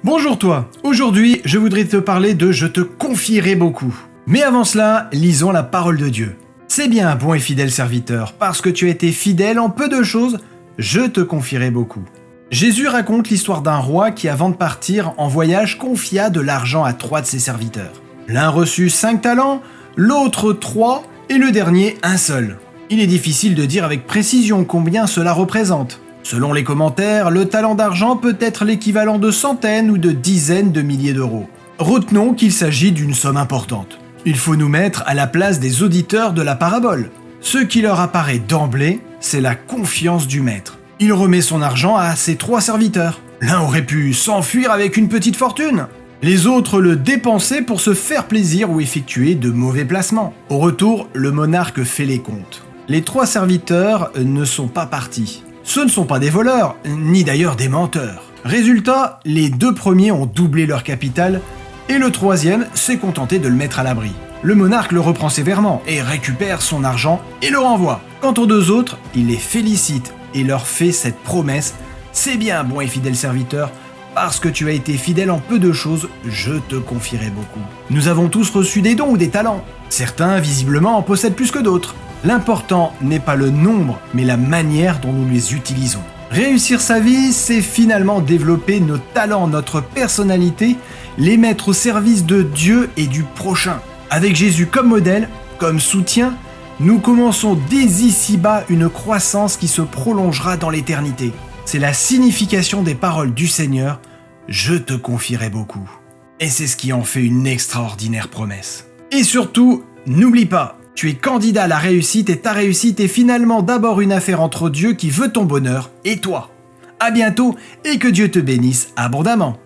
Bonjour toi, aujourd'hui je voudrais te parler de je te confierai beaucoup. Mais avant cela, lisons la parole de Dieu. C'est bien, bon et fidèle serviteur, parce que tu as été fidèle en peu de choses, je te confierai beaucoup. Jésus raconte l'histoire d'un roi qui avant de partir en voyage confia de l'argent à 3 de ses serviteurs. L'un reçut 5 talents, l'autre 3 et le dernier un seul. Il est difficile de dire avec précision combien cela représente. Selon les commentaires, le talent d'argent peut être l'équivalent de centaines ou de dizaines de milliers d'euros. Retenons qu'il s'agit d'une somme importante. Il faut nous mettre à la place des auditeurs de la parabole. Ce qui leur apparaît d'emblée, c'est la confiance du maître. Il remet son argent à ses 3 serviteurs. L'un aurait pu s'enfuir avec une petite fortune. Les autres le dépensaient pour se faire plaisir ou effectuer de mauvais placements. Au retour, le monarque fait les comptes. Les 3 serviteurs ne sont pas partis. Ce ne sont pas des voleurs, ni d'ailleurs des menteurs. Résultat, les 2 premiers ont doublé leur capital et le 3e s'est contenté de le mettre à l'abri. Le monarque le reprend sévèrement et récupère son argent et le renvoie. Quant aux 2 autres, il les félicite et leur fait cette promesse « C'est bien, bon et fidèle serviteur, parce que tu as été fidèle en peu de choses, je te confierai beaucoup. » Nous avons tous reçu des dons ou des talents. Certains, visiblement, en possèdent plus que d'autres. L'important n'est pas le nombre, mais la manière dont nous les utilisons. Réussir sa vie, c'est finalement développer nos talents, notre personnalité, les mettre au service de Dieu et du prochain. Avec Jésus comme modèle, comme soutien, nous commençons dès ici-bas une croissance qui se prolongera dans l'éternité. C'est la signification des paroles du Seigneur « Je te confierai beaucoup ». Et c'est ce qui en fait une extraordinaire promesse. Et surtout, n'oublie pas, tu es candidat à la réussite et ta réussite est finalement d'abord une affaire entre Dieu qui veut ton bonheur et toi. À bientôt et que Dieu te bénisse abondamment.